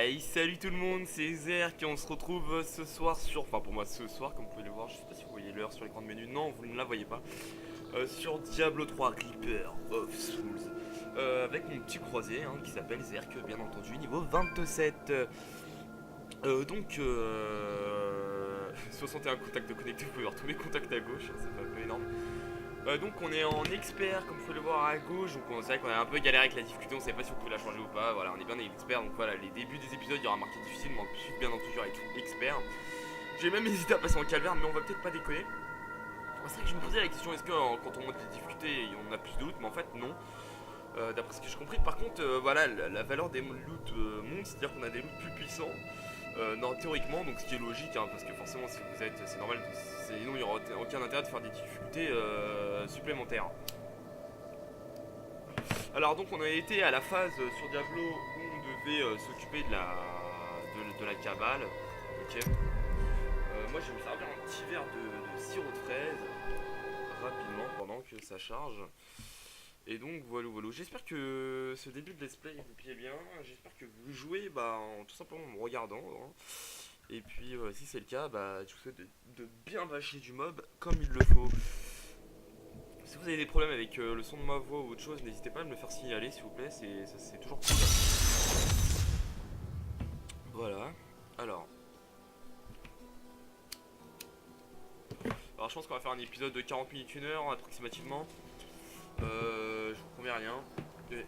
Hey, salut tout le monde, c'est Zerk et on se retrouve ce soir sur... Enfin pour moi ce soir, comme vous pouvez le voir, je sais pas si vous voyez l'heure sur l'écran de menu, non vous ne la voyez pas. Sur Diablo 3 Reaper of Souls. Avec mon petit croisé qui s'appelle Zerk, bien entendu, niveau 27. 61 contacts de connectés, vous pouvez voir tous mes contacts à gauche, ça fait un peu énorme. Donc on est en expert comme vous pouvez le voir à gauche. Donc c'est vrai qu'on a un peu galéré avec la difficulté, on savait pas si on pouvait la changer ou pas. Voilà, on est bien expert. Donc voilà, les débuts des épisodes il y aura marqué difficile, mais ensuite bien entendu avec expert. J'ai même hésité à passer en calvaire, mais on va peut-être pas déconner. C'est vrai que je me posais la question, est-ce que quand on monte les difficultés on a plus de loot, mais en fait non. D'après ce que j'ai compris, par contre voilà, la valeur des loot monte, c'est-à-dire qu'on a des loots plus puissants. Non, théoriquement, donc ce qui est logique, parce que forcément si vous êtes, c'est normal, sinon il n'y aura aucun intérêt de faire des difficultés supplémentaires. Alors donc on a été à la phase sur Diablo où on devait s'occuper de la cabale. Ok. Moi je vais me servir un petit verre de sirop de fraise rapidement pendant que ça charge. Et donc voilà, j'espère que ce début de let's play vous plaît bien, j'espère que vous jouez tout simplement en me regardant. Et puis si c'est le cas, je vous souhaite de bien bâcher du mob comme il le faut. Si vous avez des problèmes avec le son de ma voix ou autre chose, n'hésitez pas à me le faire signaler s'il vous plaît, c'est toujours cool. Voilà, alors je pense qu'on va faire un épisode de 40 minutes, 1 heure approximativement. Je vous promets rien,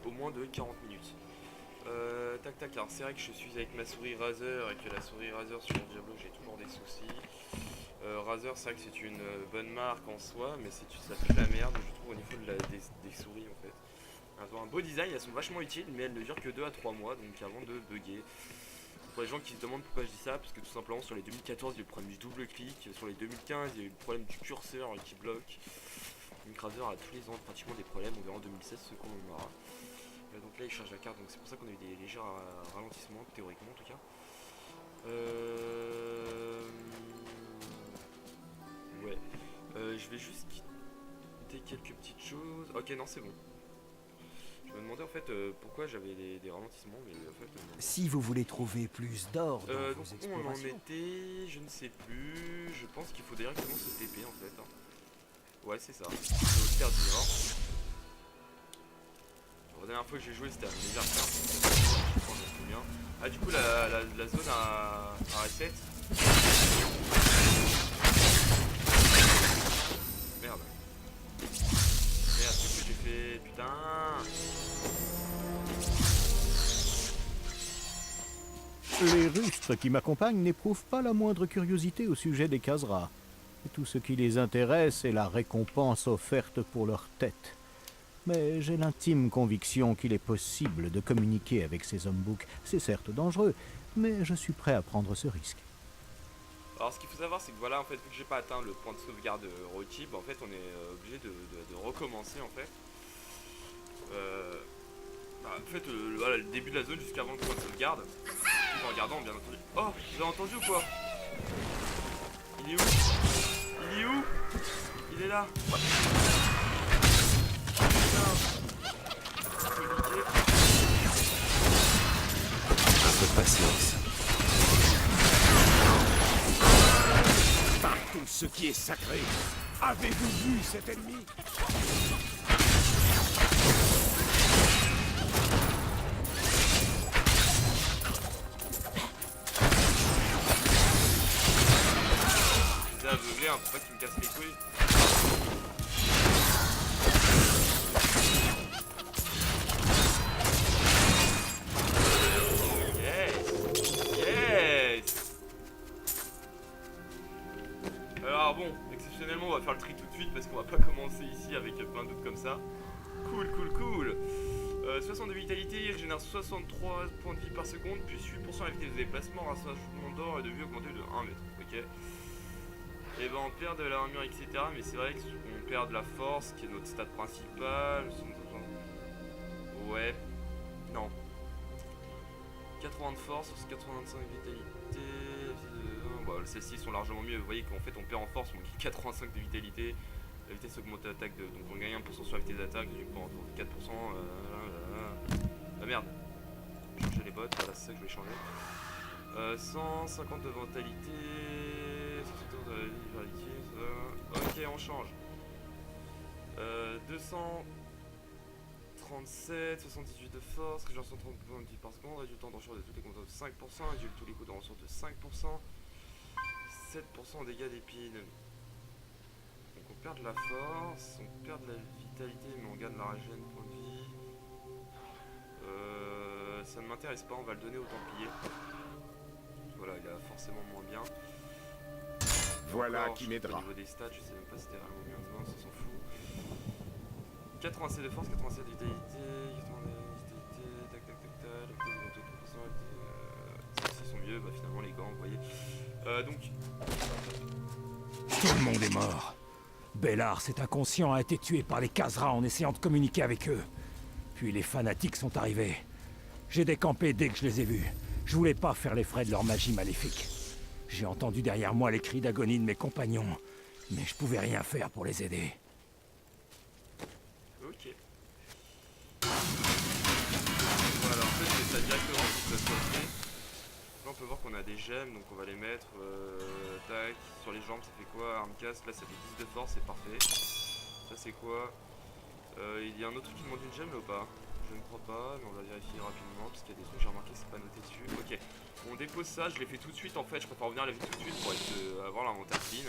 au moins de 40 minutes. Tac, alors c'est vrai que je suis avec ma souris Razer et que la souris Razer sur Diablo j'ai toujours des soucis. Razer c'est vrai que c'est une bonne marque en soi, mais ça pue la merde je trouve au niveau des souris en fait. Elles ont un beau design, elles sont vachement utiles, mais elles ne durent que 2 à 3 mois, donc avant de bugger. Pour les gens qui se demandent pourquoi je dis ça, parce que tout simplement sur les 2014 il y a eu le problème du double clic, sur les 2015 il y a eu le problème du curseur qui bloque. Donc Razer a tous les ans pratiquement des problèmes, on verra en 2016 ce qu'on en aura. Donc là il charge la carte, donc c'est pour ça qu'on a eu des légers ralentissements, théoriquement en tout cas. Ouais, je vais juste quitter quelques petites choses. Ok, non, c'est bon. Je me demandais en fait pourquoi j'avais des ralentissements, mais en fait. Si vous voulez trouver plus d'or dans vos donc où on en explorations. était, je ne sais plus. Je pense qu'il faut directement se TP en fait. Ouais, c'est ça. C'est au terre du Nord. La dernière fois que j'ai joué, c'était à l'anniversaire. Je crois que je me souviens. Ah, du coup, la zone à reset. Merde. Merde, qu'est-ce que j'ai fait? Putain. Les rustres qui m'accompagnent n'éprouvent pas la moindre curiosité au sujet des Khazra. Tout ce qui les intéresse est la récompense offerte pour leur tête. Mais j'ai l'intime conviction qu'il est possible de communiquer avec ces hommes boucs. C'est certes dangereux, mais je suis prêt à prendre ce risque. Alors ce qu'il faut savoir c'est que voilà en fait vu que j'ai pas atteint le point de sauvegarde requis, en fait on est obligé de recommencer en fait. En fait voilà, le début de la zone jusqu'avant le point de sauvegarde. Tout en regardant bien entendu. Oh, vous avez entendu ou quoi? Il est où? Il est où? Il est là. Un peu de patience. Par tout ce qui est sacré, avez-vous vu cet ennemi? T'es aveuglé, faut pas que tu me casses les couilles. Alors bon, exceptionnellement on va faire le tri tout de suite parce qu'on va pas commencer ici avec plein d'autres comme ça. Cool. 60 de vitalité, il régénère 63 points de vie par seconde, plus 8% à la vitesse de déplacement, rassasiement d'or et de vie augmenté de 1 mètre. Ok. Et on perd de l'armure, etc. Mais c'est vrai qu'on perd de la force, qui est notre stat principal. Ouais. Non. 80 de force, 85 de vitalité. Celles-ci sont largement mieux. Vous voyez qu'en fait on perd en force, on gagne 85 de vitalité. La vitesse augmente d'attaque, donc on gagne 1% sur la vitesse d'attaque, du coup on retrouve 4%. La merde. Changer les bots, voilà c'est ça que je vais changer. 150 de mentalité, 170 de vivalité, ok on change. 237, 78 de force, régénération 30 points de vie par seconde, réduit le temps d'enchère de toutes les compétences de 5%, réduit tous les coups de ressources de 5%, 7% en dégâts d'épines. Donc on perd de la force, on perd de la vitalité mais on gagne la régène pour vie. Ça ne m'intéresse pas, on va le donner au Templier. Voilà, il a forcément moins bien. Voilà Encore, qui au m'aidera. niveau des stats, je sais même pas si c'était vraiment bien, non, ça s'en fout. 87 de force, 87 de vitalité, 80 de vitalité, tac tac tac tac, ceux-ci sont mieux, bah finalement les gants, vous voyez. Donc... Tout le monde est mort. Bellard, cet inconscient, a été tué par les Khazra en essayant de communiquer avec eux. Puis les fanatiques sont arrivés. J'ai décampé dès que je les ai vus. Je voulais pas faire les frais de leur magie maléfique. J'ai entendu derrière moi les cris d'agonie de mes compagnons, mais je pouvais rien faire pour les aider. Ok. Voilà, en fait c'est ça directement pour que ça soit fait. Là on peut voir qu'on a des gemmes, donc on va les mettre. Tac, sur les jambes ça fait quoi? Arme casse, là ça fait 10 de force, c'est parfait. Ça c'est quoi? Il y a un autre truc qui demande une gemme là ou pas? Je ne crois pas, mais on va vérifier rapidement parce qu'il y a des trucs, j'ai remarqué que c'est pas noté dessus. Ok, on dépose ça, je l'ai fait tout de suite en fait, je préfère revenir à la vie tout de suite pour avoir l'inventaire clean.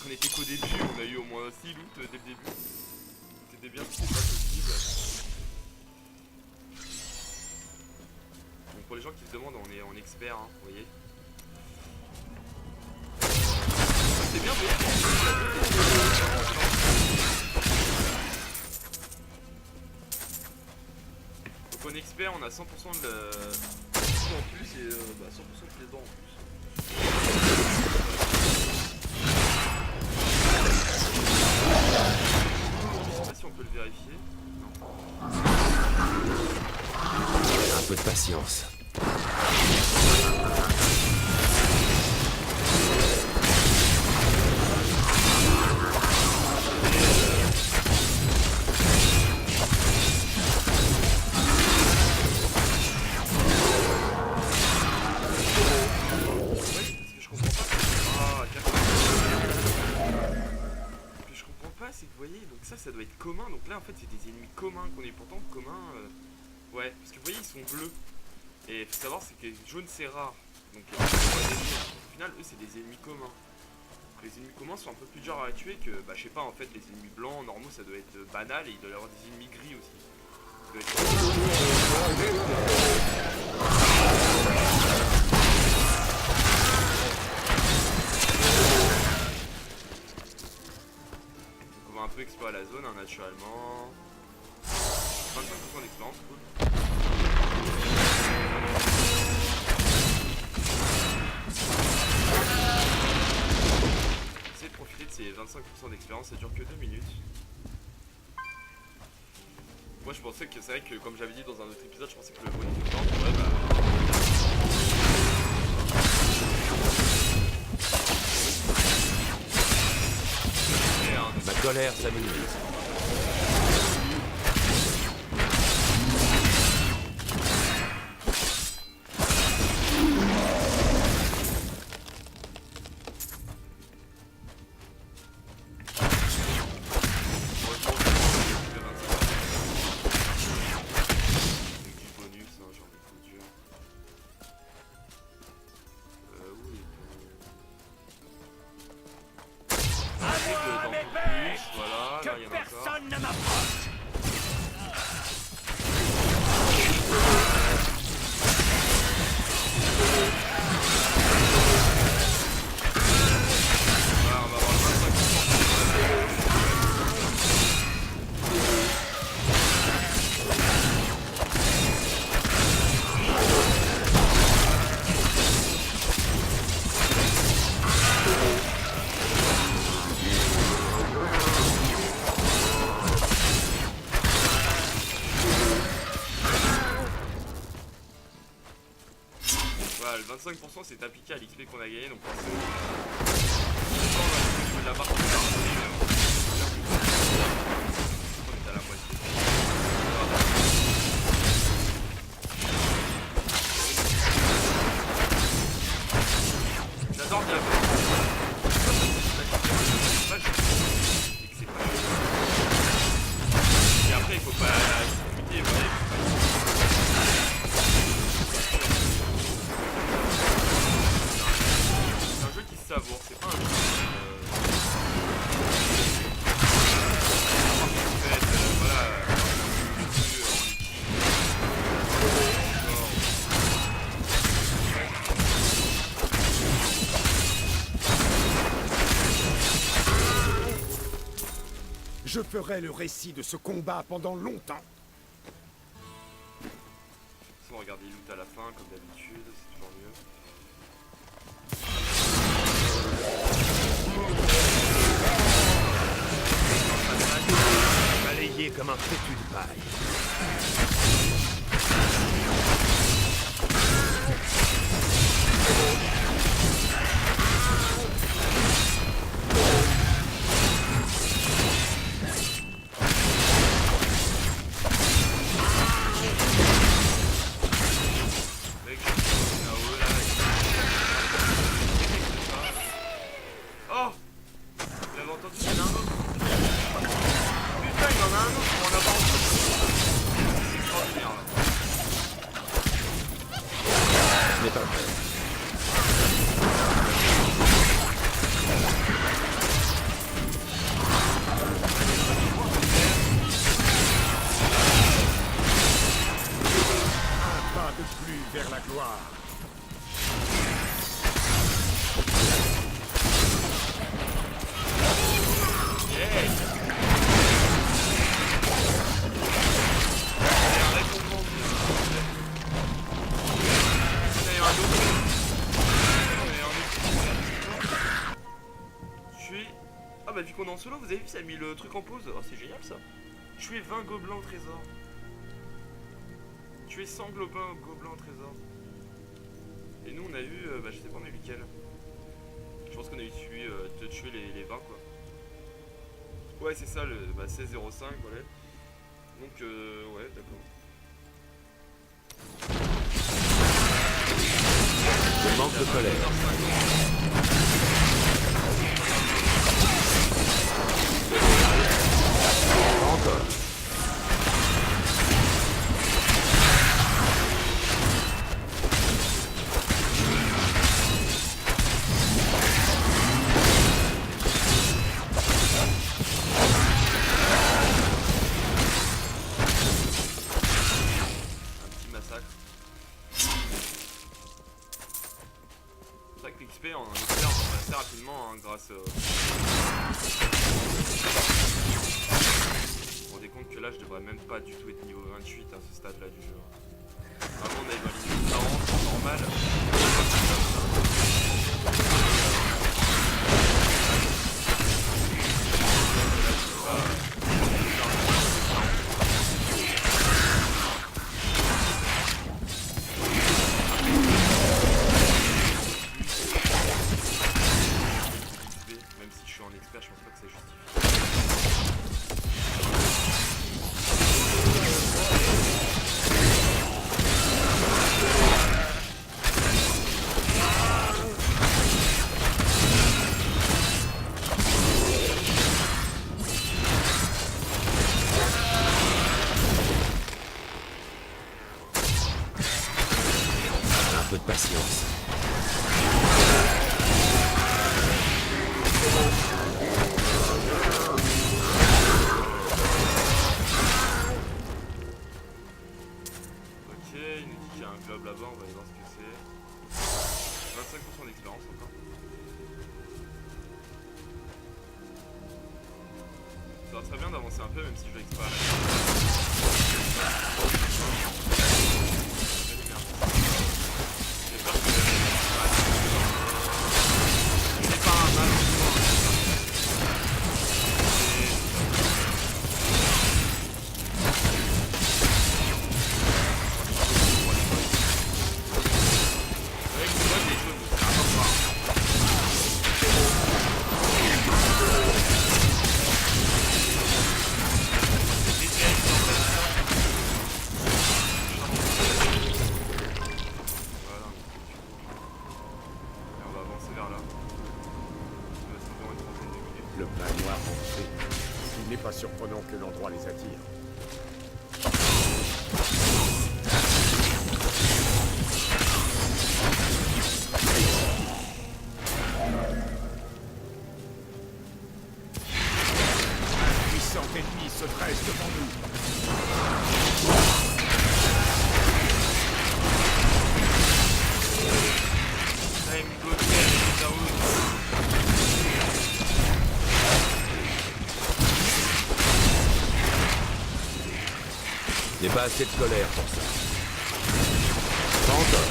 On était qu'au début, on a eu au moins 6 loot dès le début. C'était bien, c'était pas possible. Donc pour les gens qui se demandent, on est en expert, hein, vous voyez. C'est bien, mais... Donc en expert on a 100% de en plus et 100% de les dents en plus. Je sais pas si on peut le vérifier. Non. Un peu de patience. Ça doit être commun, donc là en fait c'est des ennemis communs qu'on est pourtant communs. Ouais, parce que vous voyez ils sont bleus. Et il faut savoir c'est que jaune c'est rare. Donc au final eux c'est des ennemis communs. Donc, les ennemis communs sont un peu plus durs à tuer que, bah je sais pas en fait, les ennemis blancs normaux ça doit être banal et il doit y avoir des ennemis gris aussi. Ça doit être... un peu explorer la zone hein, naturellement. 25% d'expérience, cool. Essayez de profiter de ces 25% d'expérience, ça dure que 2 minutes. Moi je pensais que c'est vrai que comme j'avais dit dans un autre épisode, je pensais que le bonus de temps, ouais bah... Ma colère s'amenuise. Voilà, le 25% c'est appliqué à l'XP qu'on a gagné, donc on va au niveau de la barre on est à la moitié. sort bien. Et après, il faut pas discuter, voilà. C'est un jeu qui se savoure, c'est pas un jeu. Voilà. Je ferai le récit de ce combat pendant longtemps. On regarde les loot à la fin, comme d'habitude, c'est toujours mieux. Balayé comme un fétu de paille. Oh! Vous l'avez entendu, il y en a un autre. Putain, il y en a un autre pour en avoir un autre. C'est extraordinaire là. Ce n'est pas vrai. Un pas de plus vers la gloire. Ah bah vu qu'on est en solo, vous avez vu, ça a mis le truc en pause. Oh c'est génial ça. Tuer 20 gobelins au trésor. Tuer 100 gobelins au trésor. Et nous on a eu, bah je sais pas on a eu lequel. Je pense qu'on a eu de tuer les 20 quoi. Ouais c'est ça le 16-05 voilà. Donc ouais d'accord. Je manque de colère. Encore. Un petit massacre. C'est vrai que l'XP on espère assez rapidement hein, grâce Vous vous rendez compte que là je devrais même pas du tout être niveau 28 à ce stade là du jeu. Vraiment on est dans les niveaux 40, c'est normal. Même si je suis en expert, je pense pas que ça justifie. Un peu de patience. Ok, il nous dit qu'il y a un globe là-bas, on va aller voir ce que c'est. 25% d'expérience encore. Ça serait bien d'avancer un peu même si je vais explorer. J'ai peur que c'est pas un mal. le manoir hanté. Il n'est pas surprenant que l'endroit les attire. Un puissant ennemi se dresse devant nous. Time go get Daoud. J'ai pas assez de colère pour ça. Pas encore.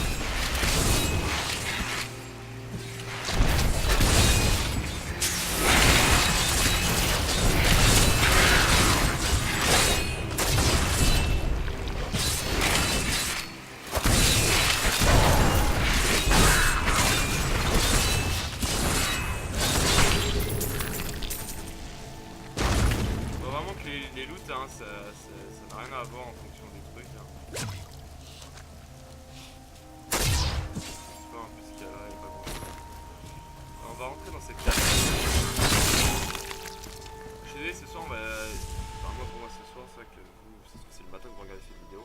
Faut vraiment que les loots, hein, ça n'a rien à voir en fonction des trucs. Hein. Je sais pas un peu ce qu'il y a là, il y a pas grand-chose. On va rentrer dans cette case. Je suis désolé, ce soir, on va... Enfin, moi, pour moi, ce soir, c'est vrai que vous, c'est le matin que vous regardez cette vidéo.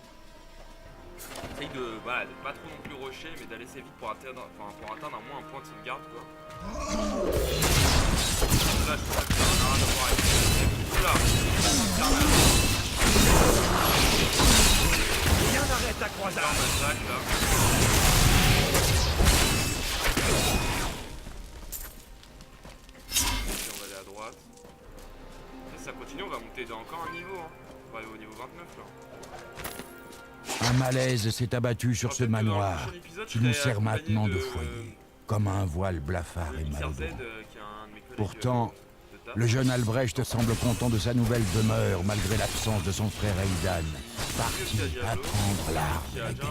J'essaye de, voilà, de pas trop non plus rusher, mais d'aller assez vite pour atteindre, enfin, pour atteindre au moins un point de sauvegarde, quoi. Là, je crois que ça n'a rien à voir avec Oula, Rien n'arrête la croisade. là, on attaque, là. Ok, on va aller à droite. Après, si ça continue, on va monter encore un niveau, hein. On va aller au niveau 29, là. Un malaise s'est abattu sur ce manoir, qui nous sert maintenant de foyer, comme un voile blafard et malodorant. Pourtant, le jeune Albrecht semble content de sa nouvelle demeure, malgré l'absence de son frère Aidan, parti apprendre l'art.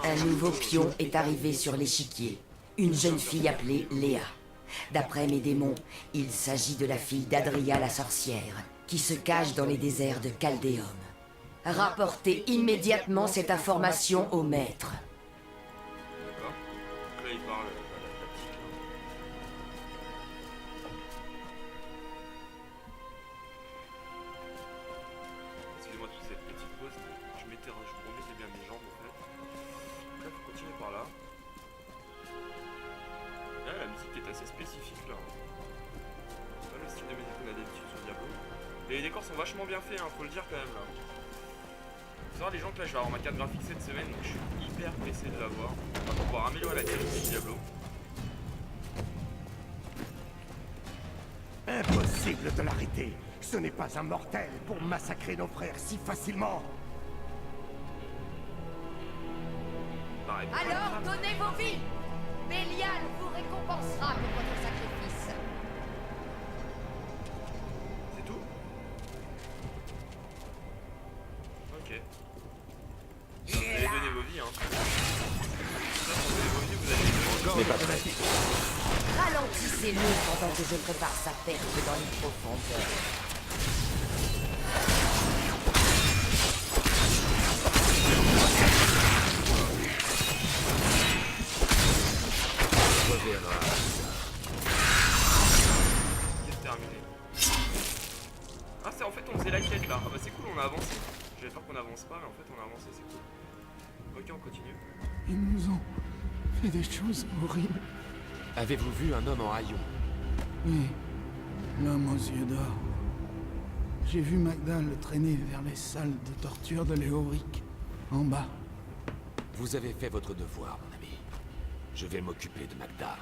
Un nouveau pion est arrivé sur l'échiquier. Une jeune fille appelée Léa. D'après mes démons, il s'agit de la fille d'Adria la sorcière, qui se cache dans les déserts de Chaldéum. Rapportez immédiatement cette information au maître. D'accord. Là, il parle la petite, là. Excusez-moi toute cette petite pause, je remettais bien mes jambes en fait. Donc là, faut continuer par là. Là, la musique est assez spécifique là. C'est pas le style de musique qu'on a d'habitude sur Diablo. Les décors sont vachement bien faits, hein, faut le dire quand même là. Faut savoir les gens que là je vais avoir ma carte graphique cette semaine, donc je suis hyper pressé de l'avoir. On va pouvoir améliorer la qualité de Diablo. Impossible de l'arrêter. Ce n'est pas un mortel pour massacrer nos frères si facilement. Pareil. Alors, donnez vos vies. Bélial vous récompensera pour votre sacrifice. C'est tout? Ok. Vous allez donner vos vies, hein. Ça, pour donner vos vies, vous allez Ce n'est pas prêt. Ralentissez-le pendant que je prépare sa perte dans les profondeurs. On reverra. C'est terminé. Ah, c'est en fait, on faisait la quête là. Ah bah c'est cool, on a avancé. J'avais peur qu'on avance pas, mais en fait, on a avancé, c'est cool. Ok, on continue. Ils nous ont fait des choses horribles. Avez-vous vu un homme en haillons? Oui, l'homme aux yeux d'or. J'ai vu Magda le traîner vers les salles de torture de Léoric, en bas. Vous avez fait votre devoir, mon ami. Je vais m'occuper de Magda. Alors,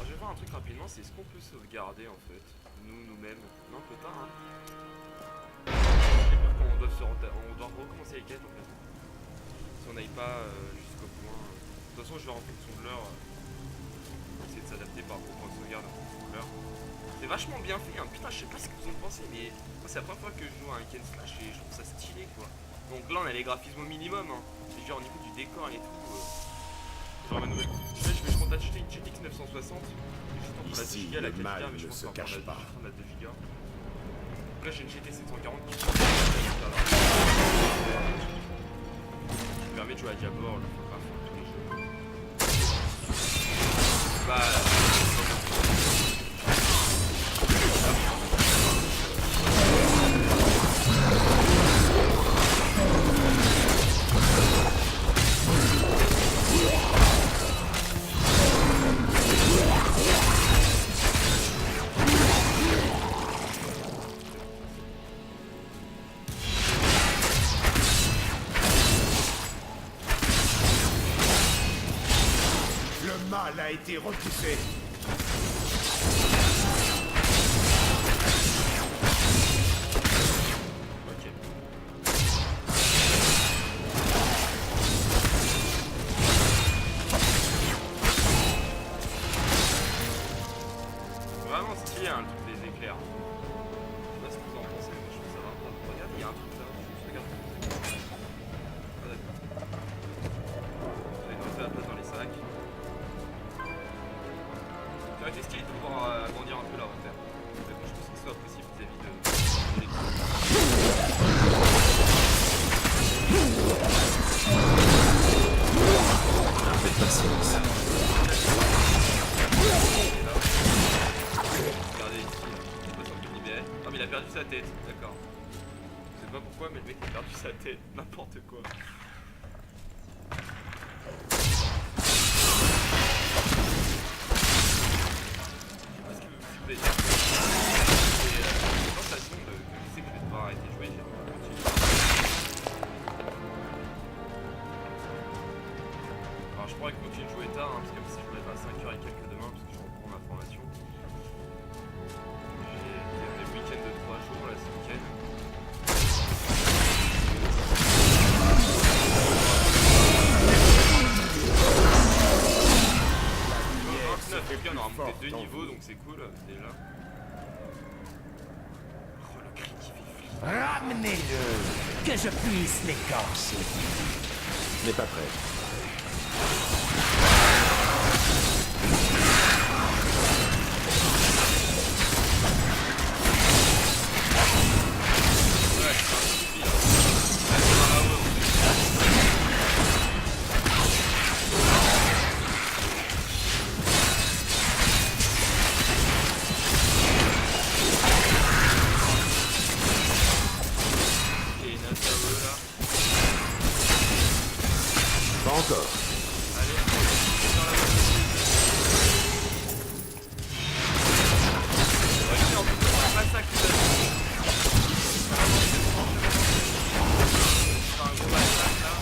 je vais voir un truc rapidement, c'est est-ce qu'on peut sauvegarder en fait? Nous-mêmes. Non, on peut pas, hein. J'ai peur qu'on doit on doit recommencer les quêtes en fait. Si on n'aille pas jusqu'au point. De toute façon, je vais en fonction de l'heure. Essayer de s'adapter par rapport au point de sauvegarde en fonction de l'heure. C'est vachement bien fait, hein. Putain, je sais pas ce que vous en pensez, mais moi, c'est la première fois que je joue à un Ken Slash et je trouve ça stylé quoi. Donc là, on a les graphismes au minimum, hein. C'est genre au niveau du décor et tout. Genre ma nouvelle. Je compte acheter une GTX 960. Juste entre la 2 Ici, Go, la le 4 mal Go, mais je ne pense se qu'on va cache prendre pas. la 2 Go. Là, j'ai une GT 740 qui permet de jouer à Diablo, le faut pas faire tous les jeux. mal a été repoussé. Vraiment stylé hein, le truc des éclairs. Je sais pas ce que vous en pensez, mais je trouve ça va pas. Regardez, il y a un truc là, juste regarde. Ah d'accord. Vous avez fait la place dans les sacs. Ça aurait été stylé de pouvoir agrandir un peu la hauteur. Je pense que ce soit possible vis-à-vis de l'équipe. Un peu de patience. Regardez ici, il est pas sur le libéré. Ah mais il a perdu sa tête, d'accord. Je sais pas pourquoi mais le mec a perdu sa tête, n'importe quoi. Je sais pas ce que vous voulez dire. C'est une sensation de que je sais que je vais devoir arrêter de jouer. Alors je pourrais continuer de jouer tard, hein, parce que si je me lève à 5h et quelques demain, parce que je reprends ma formation. J'ai des week-ends de 3 jours là ce week-end. Niveau 29, et puis on aura monté 2 niveaux, donc c'est cool déjà. Oh le cri qui fait flipper. Ramenez-le, que je puisse l'écorcher. Je n'ai pas prêt. Ouais, c'est un stupide. C'est un power. Et Natao là. Pas encore. Allez, dans la voie. Regardez, en plus, c'est un massacre qui va faire un gros massacre là.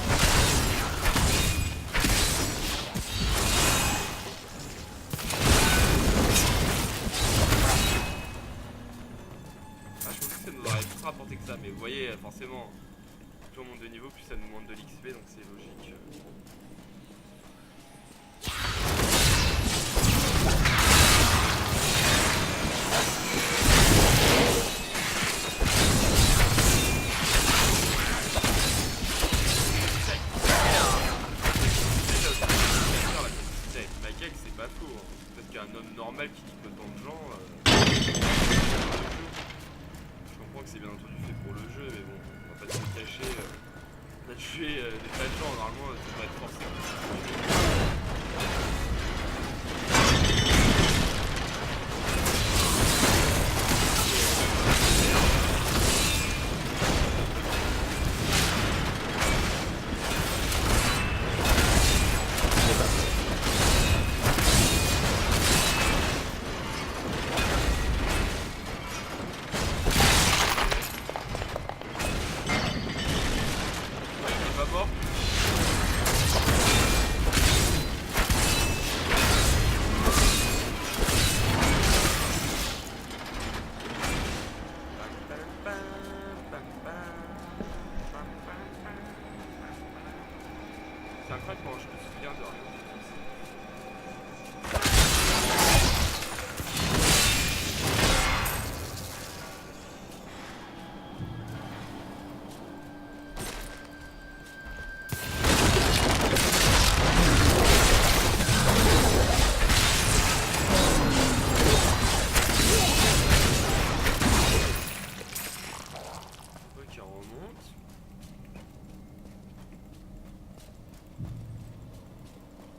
Ah, je pensais que ça nous aurait plus rapporté que ça, mais vous voyez, forcément, plus on monte de niveau, plus ça nous demande de l'XP, donc c'est logique. Michael, c'est pas faux. Hein. Peut-être qu'un homme normal qui nique autant de gens. Je comprends que c'est bien entendu fait pour le jeu, mais bon, on va pas se le cacher. On a tué des tas de gens, normalement, ça devrait être forcé. C'est incroyable quand je me souviens de rien. Ok, on remonte.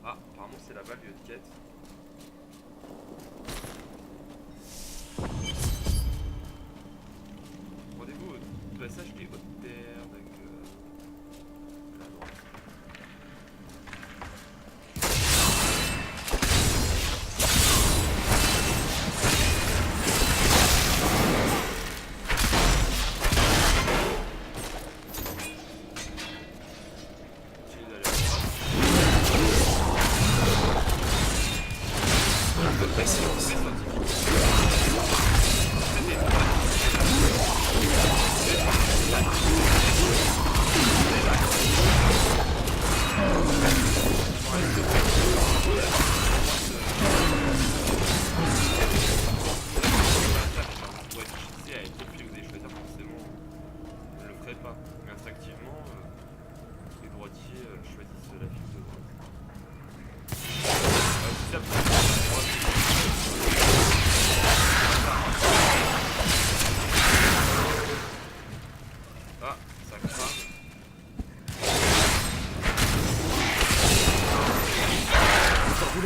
Ah, apparemment c'est là-bas le lieu de quête. Rendez-vous au passage des hautes terres, d'accord. À droite. Continue d'aller à droite. de patience.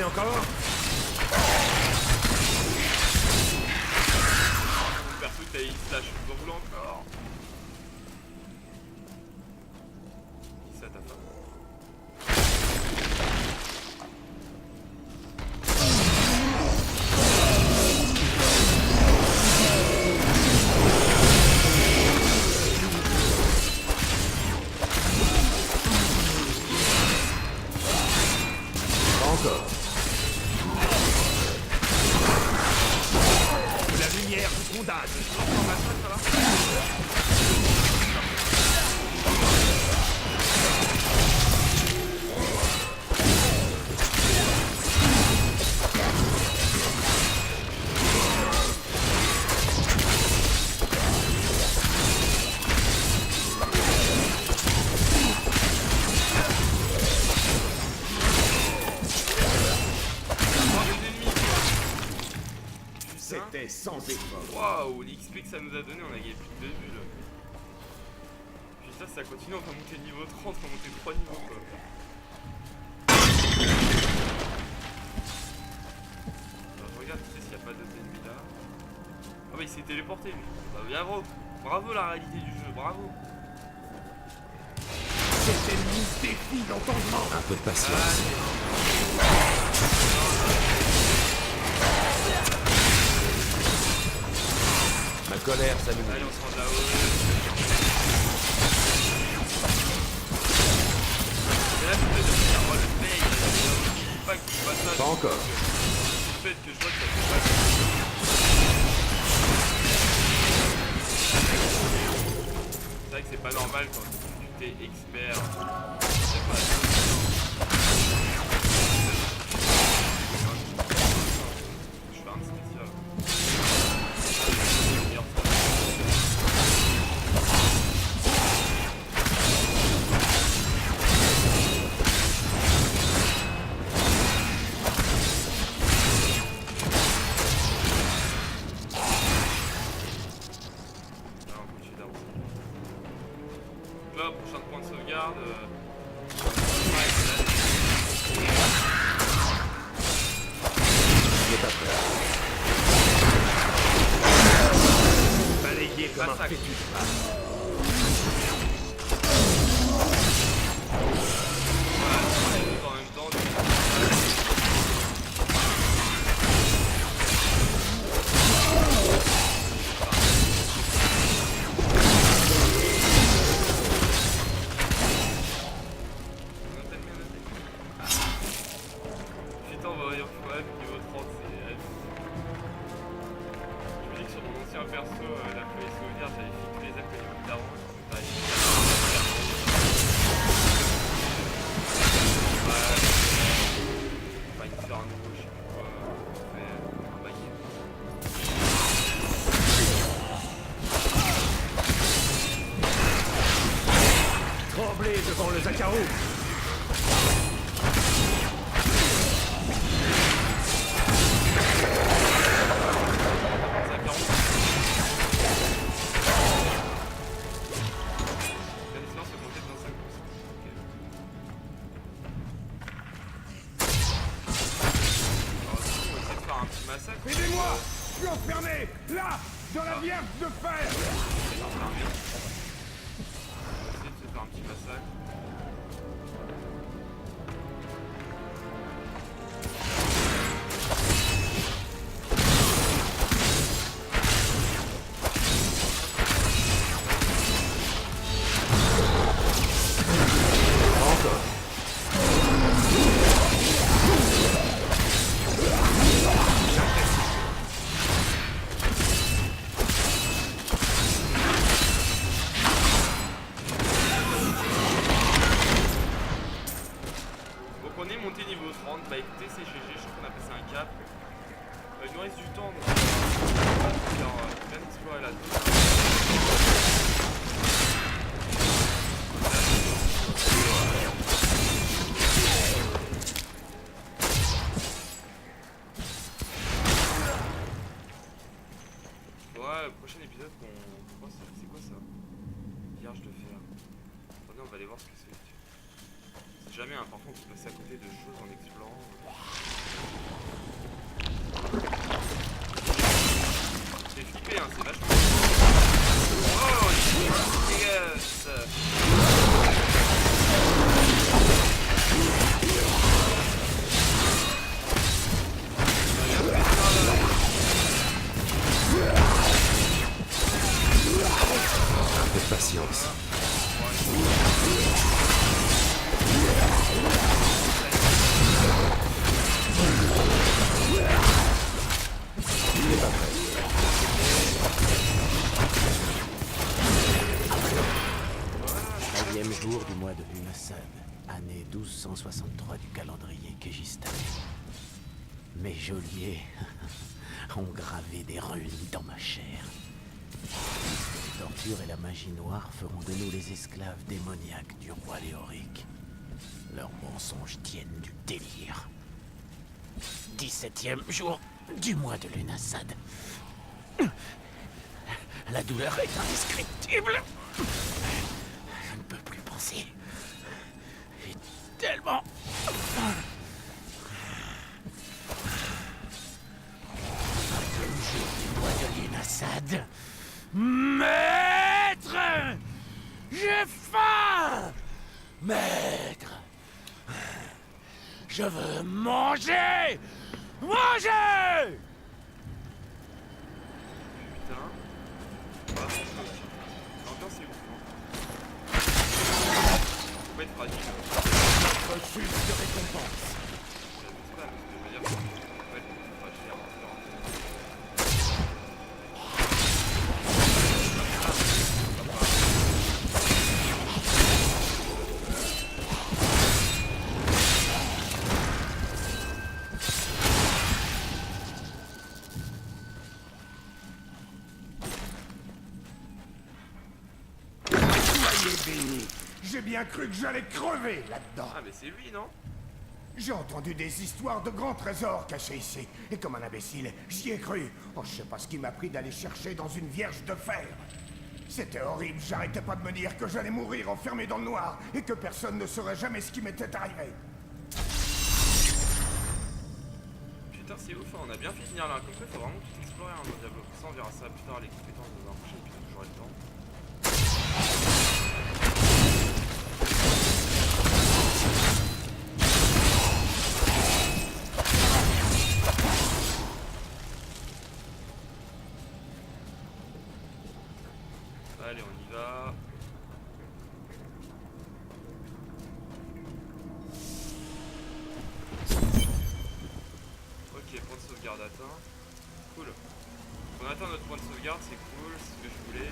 Encore? Perso, t'as X slash, vous en voulez encore? Dis ça à ta femme. Encore. C'était sans effort. Waouh, l'XP que ça nous a donné, on a gagné plus de 2 bulles. Puis ça continue, on va monter niveau 30, on va monter 3 niveaux quoi. Alors, je regarde s'il n'y a pas d'autres ennemis là. Ah bah il s'est téléporté lui. Bah bien bravo. Bravo la réalité du jeu, bravo. Cet ennemi défie l'entendement. Un peu de patience. Ma colère, ça nous... Allez, on se rend de là-haut. Mais là, je peux dire, moi le paye, pas que tu passes ça. Pas encore. Le fait que je vois que ça fait pas. C'est vrai que c'est pas normal quand tu es expert. C'est pas je fais un spécial. Là, prochain point de sauvegarde. n'est pas prêt. Balayé comme un fétu de paille. En même temps, putain, on va revenir quand même niveau 30, c'est F. Je me dis que sur mon ancien perso, la plus souvenir, j'avais fait tous les actes du d'avant. On va y faire un nouveau, je sais plus quoi. On fait un baguette. Tremblez devant le Zakarou. Aidez-moi! Je suis enfermé! Là! Dans la Vierge de Fer! On va essayer de se faire un petit massacre. La prendre. Bah écoutez, c'est GG, je crois qu'on a passé un cap. Il nous reste du temps, donc bien explorer la zone. Ouais, le prochain épisode qu'on... C'est quoi ça? Vierge de fer. Attendez, on va aller voir ce que c'est. C'est jamais important de passer à côté de choses en explorant. C'est flippé, hein, c'est vachement... Oh, dégueulasse. Un peu de patience. Jour du mois de Lunassad, année 1263 du calendrier Kégistan. Mes geôliers ont gravé des runes dans ma chair. Les tortures et la magie noire feront de nous les esclaves démoniaques du roi Léoric. Leurs mensonges tiennent du délire. 17e jour du mois de Lunassad. La douleur est indescriptible. Je ne peux plus penser. J'ai tellement... Le jour du mois de Lunassad. Maître! J'ai faim! Maître! Je veux manger! Manger! Putain. Ah, l'ambiance est ouf. Faut pas être fragile. Refuse de récompense. Je sais pas, mais je veux dire, faut pas être fragile. Soyez bénis. J'ai bien cru que j'allais crever là-dedans. Ah mais c'est lui, non? J'ai entendu des histoires de grands trésors cachés ici. Et comme un imbécile, j'y ai cru. Oh, je sais pas ce qui m'a pris d'aller chercher dans une vierge de fer. C'était horrible, j'arrêtais pas de me dire que j'allais mourir enfermé dans le noir et que personne ne saurait jamais ce qui m'était arrivé. Putain, c'est ouf, hein, on a bien fait de finir là. Comme ça, faut vraiment tout explorer hein, dans Diablo. Ça, on verra ça plus tard, les compétences dans un prochain épisode, j'aurai le temps. Allez, on y va. Ok, point de sauvegarde atteint. Cool. On atteint notre point de sauvegarde, c'est cool, c'est ce que je voulais.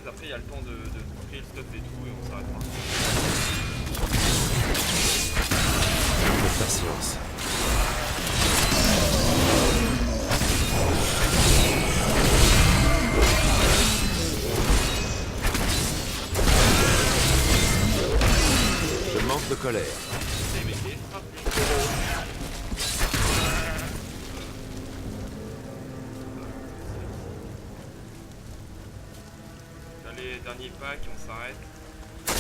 Après il y a le temps de créer le stuff et tout et on s'arrêtera. Un peu de patience. Je manque de colère. C'est métier, les derniers packs, on s'arrête. On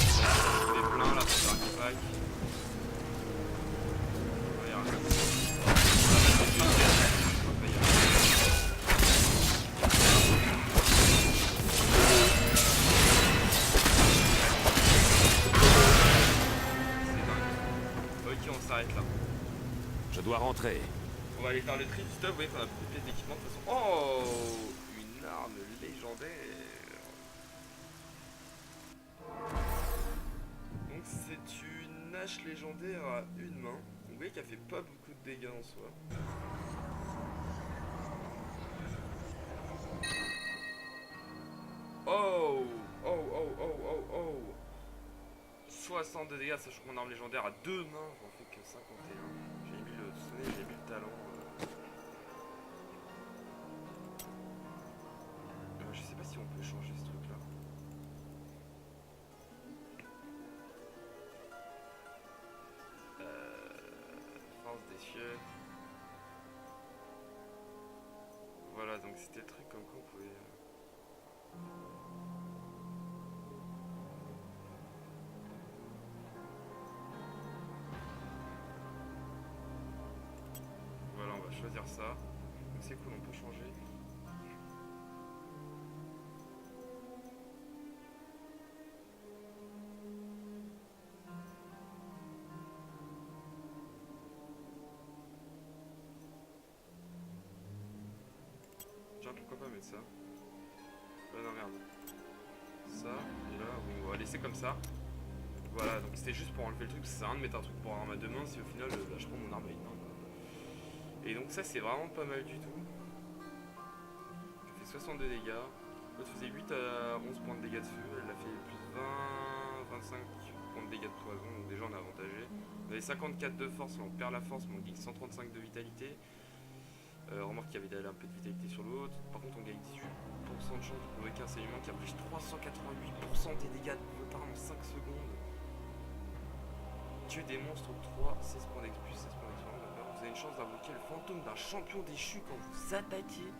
est plein là pour le dernier pack. s'arrête là. Je dois rentrer. On va aller faire le tri du stuff, vous voyez qu'on a beaucoup de pièces d'équipement de toute façon. Oh, une arme légendaire. Donc c'est une hache légendaire à une main. Vous voyez qu'elle fait pas beaucoup de dégâts en soi. Oh, oh, oh, oh, oh, oh. 60 de dégâts, sachant que mon arme légendaire à deux mains, j'en fais que 51. J'ai mis j'ai mis le talent. Je sais pas si on peut changer ce truc là. Force des cieux. Voilà, donc c'était le truc comme quoi on pouvait. Voilà, on va choisir ça. Donc c'est cool, on peut changer. Tiens, pourquoi pas mettre ça? Non merde. Ça, et là, bon, on va laisser comme ça. Voilà, donc c'était juste pour enlever le truc, ça sert à rien de mettre un truc pour arme à deux mains si au final bah, je prends mon arme à une main. Et donc ça c'est vraiment pas mal du tout. Je fais 62 dégâts. L'autre faisait 8 à 11 points de dégâts de feu, elle a fait plus 20, 25 points de dégâts de poison, donc déjà on est avantagé. On avait 54 de force, on perd la force, mais on gagne 135 de vitalité. Remarque qu'il y avait un peu de vitalité sur l'autre. Par contre on gagne 18% de chance de provoquer un saignement qui inflige 388% des dégâts de votre arme en 5 secondes. Tuer des monstres 3, 16 points d'expus, 16 points d'expérience. Vous avez une chance d'invoquer le fantôme d'un champion déchu quand vous attaquez.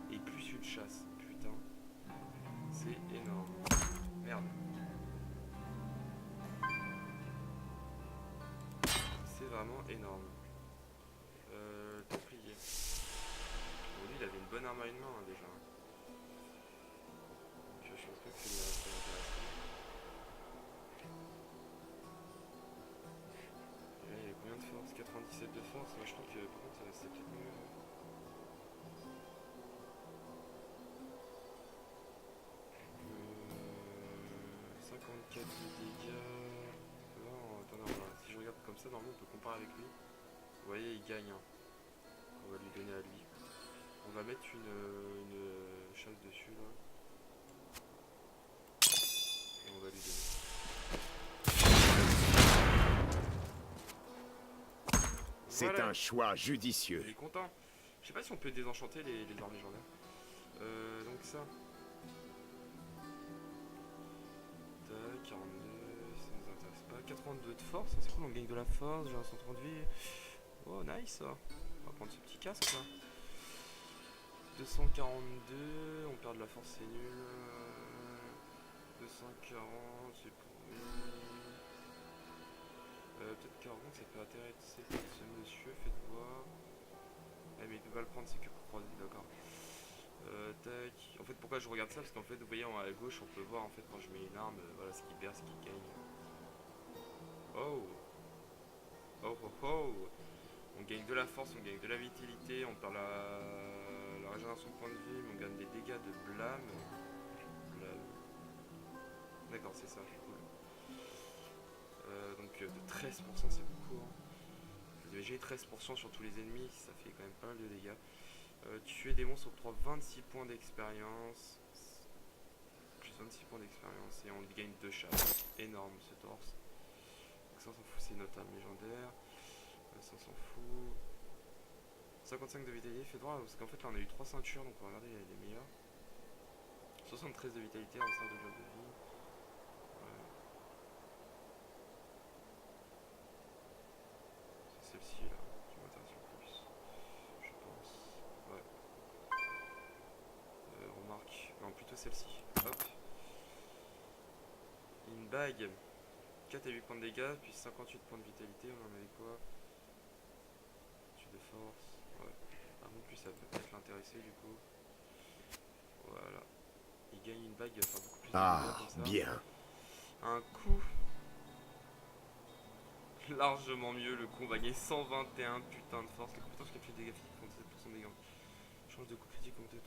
Et plus une chasse. Putain. C'est énorme. Merde. C'est vraiment énorme. Templier. Bon, lui il avait une bonne arme à une main hein, déjà. Donc je pense pas que c'est intéressant. Et là il y a combien de force? 97 de force. Moi je trouve que par contre c'est peut-être mieux. 54 de dégâts. Non, attendez, voilà. Si je regarde comme ça, normalement on peut comparer avec lui. Vous voyez, il gagne. Hein. On va lui donner à lui. On va mettre une chasse dessus là. Et on va lui donner. C'est voilà. Un choix judicieux. Il est content. Je sais pas si on peut désenchanter les armes légendaires. Donc ça. 42, ça nous intéresse pas. 82 de force, c'est cool, on gagne de la force, j'ai un 130 de vie. Oh nice. On va prendre ce petit casque là. 242, on perd de la force, c'est nul. 240, c'est pourri. Peut-être 40, ça peut intéresser ce monsieur, faites voir. Ah mais il peut pas le prendre, c'est que pour croiser, d'accord. Tac. En fait pourquoi je regarde ça, parce qu'en fait vous voyez à gauche on peut voir en fait quand je mets une arme, voilà ce qui perd, ce qui gagne. Oh. Oh oh oh. On gagne de la force, on gagne de la vitalité, on perd la régénération de points de vie, mais on gagne des dégâts de blâme. D'accord, c'est ça, cool. Donc de 13% c'est beaucoup. Hein. Vous imaginez 13% sur tous les ennemis, ça fait quand même pas mal de dégâts. Tuer des monstres octroie 26 points d'expérience. Plus 26 points d'expérience et on gagne 2 chasses. Énorme ce torse. Donc ça on s'en fout, c'est notre arme légendaire. Ça on s'en fout. 55 de vitalité, fait droit parce qu'en fait là on a eu 3 ceintures donc on va regarder les meilleurs. 73 de vitalité, un sort de job de vie. Ouais. C'est celle-ci là qui m'intéresse le plus. Je pense. Ouais. Remarque. Non, plutôt celle-ci. Hop. Une bague. 4 à 8 points de dégâts, puis 58 points de vitalité. On en avait quoi? Tue de force. Ouais. Ah non plus, ça peut peut-être l'intéresser du coup. Voilà. Il gagne une bague, enfin beaucoup plus de dégâts comme ça. Bien. Un coup. largement mieux. Le con va gagner 121 putain de force. Les compétences qui appliquent des dégâts physiques font 7% de dégâts. Change de coup critique augmenté de 3%.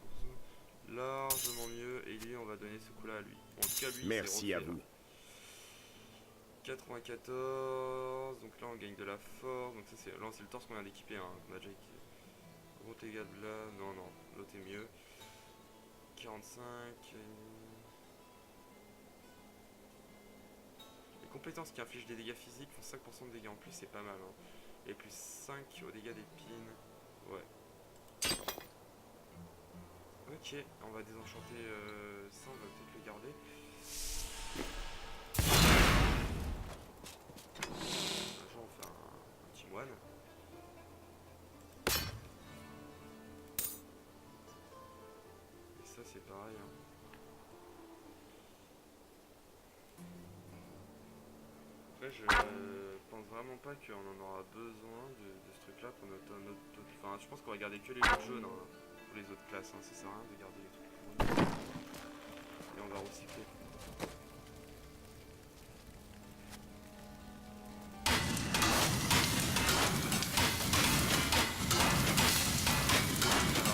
Largement mieux. Et lui, on va donner ce coup là à lui. En tout cas, lui, merci à vous. Là. 94. Donc là, on gagne de la force. Donc ça, c'est le torse qu'on vient d'équiper. Hein, qu'on a déjà équipé. Gros dégâts de là. Non, non. L'autre est mieux. 45. Les compétences qui infligent des dégâts physiques font 5% de dégâts en plus, c'est pas mal. Hein. Et plus 5 aux dégâts d'épines. Ouais. Ok, on va désenchanter ça, on va peut-être le garder. Genre, on va faire un petit moine. Et ça, c'est pareil. Hein. Après, je pense vraiment pas qu'on en aura besoin de ce truc là pour notre enfin, je pense qu'on va garder que les autres jaunes hein, pour les autres classes, hein. Ça sert à rien de garder les trucs pourris. Et on va recycler.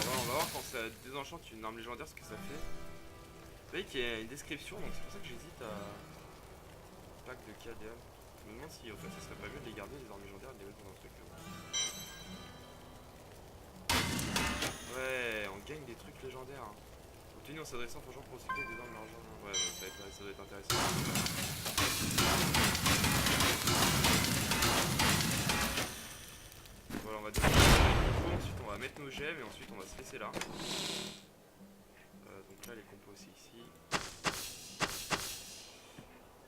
Alors on va voir quand ça désenchante une arme légendaire ce que ça fait. Vous voyez qu'il y a une description, donc c'est pour ça que j'hésite à pack de KDA. Je me demande si au fait ça serait pas mieux de les garder les armes légendaires et de les mettre dans un truc. Ouais, on gagne des trucs légendaires. Hein. Obtenu en s'adressant aux gens pour recycler des armes légendaires. Ouais, ça doit être intéressant. Voilà, on va décider ensuite on va mettre nos gemmes et ensuite on va se laisser là. Donc là les compos c'est ici.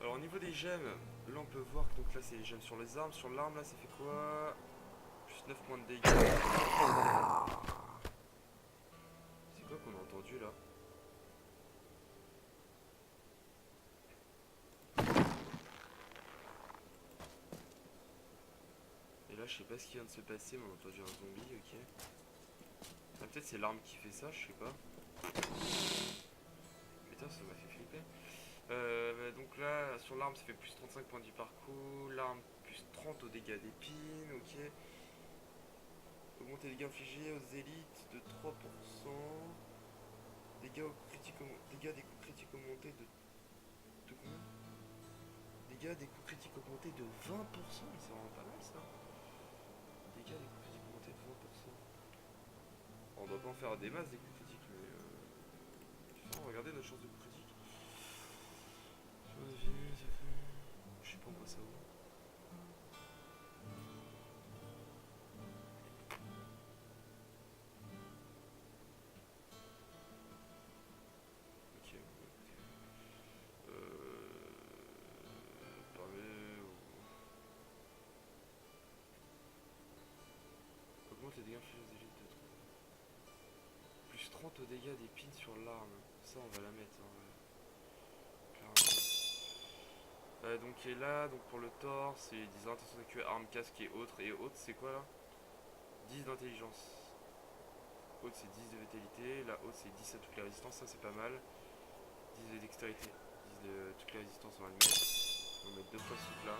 Alors au niveau des gemmes, là on peut voir que donc là c'est les gemmes sur les armes. Sur l'arme là ça fait quoi? Plus 9 points de dégâts. C'est quoi qu'on a entendu là? Et là je sais pas ce qui vient de se passer mais on a entendu un zombie, ok. Ah, peut-être c'est l'arme qui fait ça, je sais pas. Putain ça m'a fait flipper. Donc là, sur l'arme, ça fait plus 35 points du parcours. L'arme, plus 30 aux dégâts d'épines, ok. Augmenter les dégâts infligés aux élites de 3%. Dégâts des coups critiques augmentés de combien? Dégâts des coups critiques augmentés de 20%, c'est vraiment pas mal ça. Dégâts des coups critiques augmentés de 20%. On doit pas en faire des masses des coups critiques, mais on va regarder notre chance de coups critiques. Je sais pas quoi ça vaut. Ok, augmente les dégâts infligés aux élites de 3. Plus 30 aux dégâts d'épines sur l'arme. Ça on va la mettre. Hein. Donc et là, donc pour le torse, c'est 10 intention d'accueil, arme, casque et autres. Et autres, c'est quoi là? 10 d'intelligence. Haute, c'est 10 de vitalité. La haute, c'est 10 à toutes les résistances. Ça, c'est pas mal. 10 de dextérité. 10 de toutes les résistances, on va le mettre. On va mettre 2 fois ce truc là.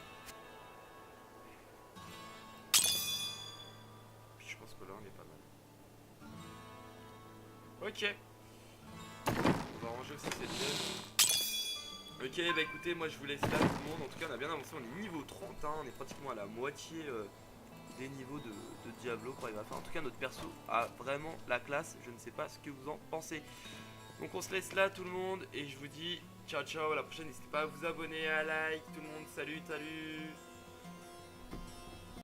Puis je pense que là, on est pas mal. Ok. On va ranger aussi cette pièce. Ok, bah écoutez, moi je vous laisse là tout le monde. En tout cas, on a bien avancé, on est niveau 30, hein, on est pratiquement à la moitié des niveaux de Diablo pour arriver à la fin. En tout cas, notre perso a vraiment la classe. Je ne sais pas ce que vous en pensez. Donc on se laisse là tout le monde et je vous dis ciao ciao, à la prochaine. N'hésitez pas à vous abonner, à like tout le monde. Salut, salut.